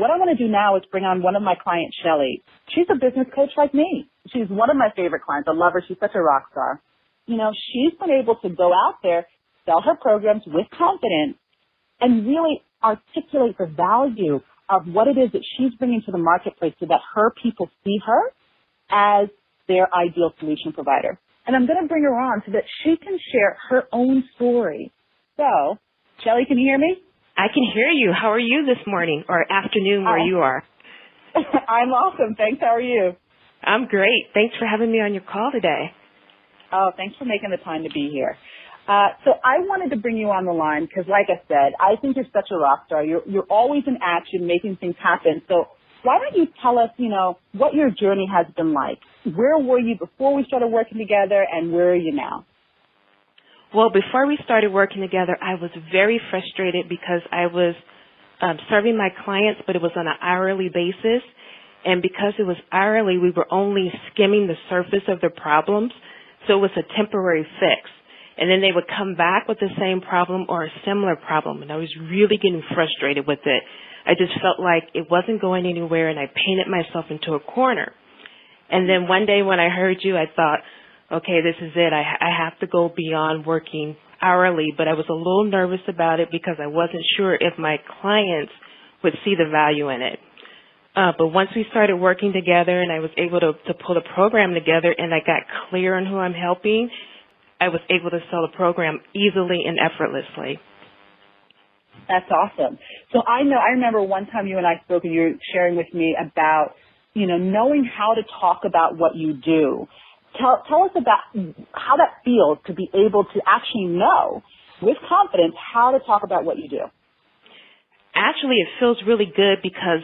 what I want to do now is bring on one of my clients, Shelleys. She's a business coach like me. She's one of my favorite clients. I love her. She's such a rock star. You know, she's been able to go out there, sell her programs with confidence, and really articulate the value of what it is that she's bringing to the marketplace so that her people see her as their ideal solution provider. And I'm going to bring her on so that she can share her own story. So, Shelley, can you hear me? I can hear you. How are you this morning or afternoon where you are? I'm awesome. Thanks. How are you? I'm great. Thanks for having me on your call today. Oh, thanks for making the time to be here. So I wanted to bring you on the line because, like I said, I think you're such a rock star. You're always in action, making things happen. So why don't you tell us, you know, what your journey has been like? Where were you before we started working together, and where are you now? Well, before we started working together, I was very frustrated because I was serving my clients, but it was on an hourly basis. And because it was hourly, we were only skimming the surface of their problems. So it was a temporary fix. And then they would come back with the same problem or a similar problem. And I was really getting frustrated with it. I just felt like it wasn't going anywhere, and I painted myself into a corner. And then one day when I heard you, I thought, okay, this is it. I have to go beyond working hourly. But I was a little nervous about it because I wasn't sure if my clients would see the value in it. But once we started working together and I was able to pull a program together and I got clear on who I'm helping, I was able to sell the program easily and effortlessly. That's awesome. So I remember one time you and I spoke and you were sharing with me about, you know, knowing how to talk about what you do. Tell us about how that feels to be able to actually know with confidence how to talk about what you do. Actually, it feels really good because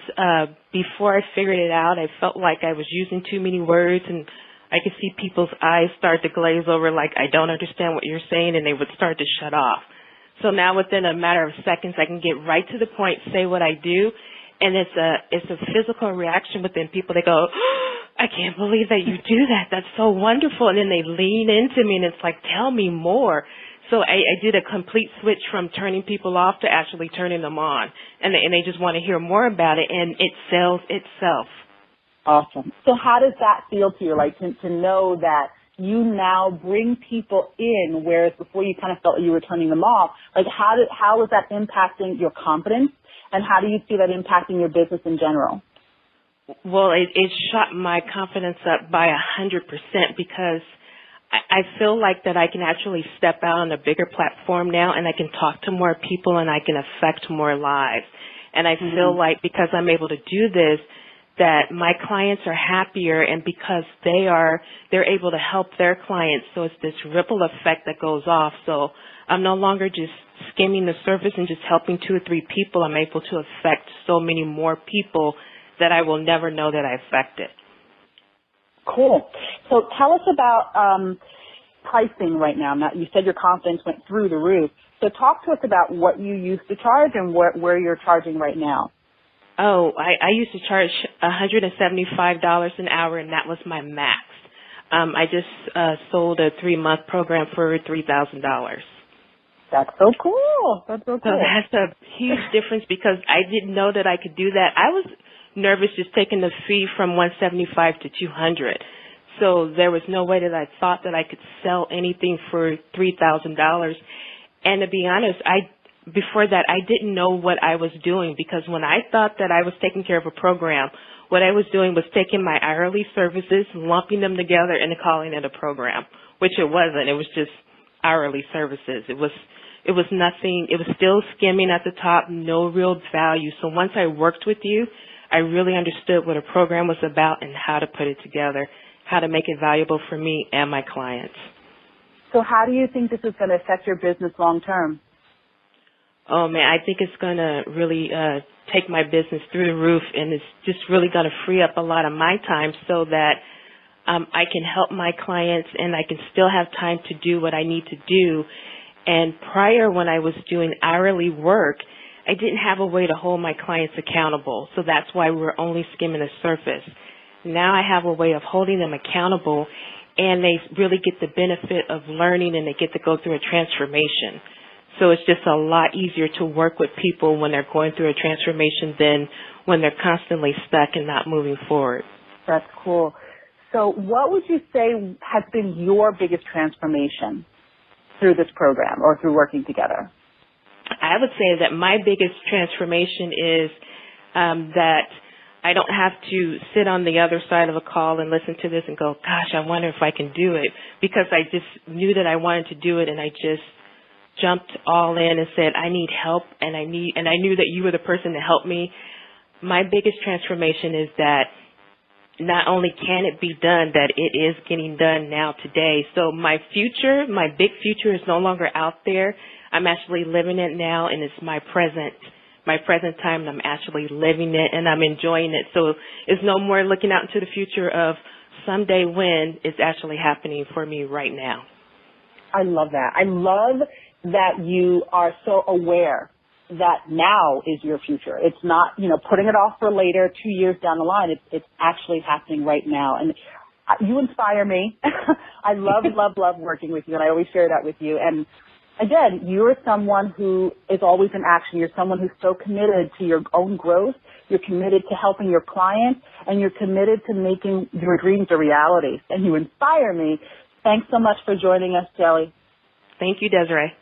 before I figured it out, I felt like I was using too many words, and I could see people's eyes start to glaze over like, I don't understand what you're saying, and they would start to shut off. So now within a matter of seconds, I can get right to the point, say what I do, and it's a physical reaction within people. They go, oh, I can't believe that you do that. That's so wonderful. And then they lean into me, and it's like, tell me more. So I did a complete switch from turning people off to actually turning them on, and they just want to hear more about it, and it sells itself. Awesome. So how does that feel to you, like to know that you now bring people in, whereas before you kind of felt you were turning them off? Like how is that impacting your confidence, and how do you see that impacting your business in general? Well, it shot my confidence up by 100% because I feel like that I can actually step out on a bigger platform now, and I can talk to more people, and I can affect more lives. And I feel like because I'm able to do this, that my clients are happier, and because they're able to help their clients. So it's this ripple effect that goes off. So I'm no longer just skimming the surface and just helping 2 or 3 people. I'm able to affect so many more people that I will never know that I affected. Cool. So tell us about pricing right now. Now, you said your confidence went through the roof. So talk to us about what you used to charge and where you're charging right now. Oh, I used to charge $175 an hour, and that was my max. I just sold a 3-month program for $3,000. That's so cool. That's so cool. So that's a huge difference because I didn't know that I could do that. I was nervous just taking the fee from $175 to $200. So there was no way that I thought that I could sell anything for $3,000. And to be honest, before that, I didn't know what I was doing because when I thought that I was taking care of a program, what I was doing was taking my hourly services, lumping them together, and calling it a program, which it wasn't. It was just hourly services. It was nothing. It was still skimming at the top, no real value. So once I worked with you, I really understood what a program was about and how to put it together, how to make it valuable for me and my clients. So how do you think this is going to affect your business long term? Oh, man, I think it's going to really take my business through the roof, and it's just really going to free up a lot of my time so that I can help my clients and I can still have time to do what I need to do. And prior, when I was doing hourly work, I didn't have a way to hold my clients accountable, so that's why we were only skimming the surface. Now I have a way of holding them accountable, and they really get the benefit of learning, and they get to go through a transformation. So it's just a lot easier to work with people when they're going through a transformation than when they're constantly stuck and not moving forward. That's cool. So what would you say has been your biggest transformation through this program or through working together? I would say that my biggest transformation is that I don't have to sit on the other side of a call and listen to this and go, gosh, I wonder if I can do it, because I just knew that I wanted to do it, and I just jumped all in and said, I need help, and I knew that you were the person to help me. My biggest transformation is that not only can it be done, that it is getting done now today. So my future, my big future, is no longer out there. I'm actually living it now, and it's my present time, and I'm actually living it, and I'm enjoying it. So it's no more looking out into the future of someday when. It's actually happening for me right now. I love that. I love that you are so aware that now is your future. It's not, putting it off for later, 2 years down the line. It's actually happening right now. And you inspire me. I love working with you, and I always share that with you. And again, you're someone who is always in action. You're someone who's so committed to your own growth. You're committed to helping your clients, and you're committed to making your dreams a reality. And you inspire me. Thanks so much for joining us, Shelly. Thank you, Desiree.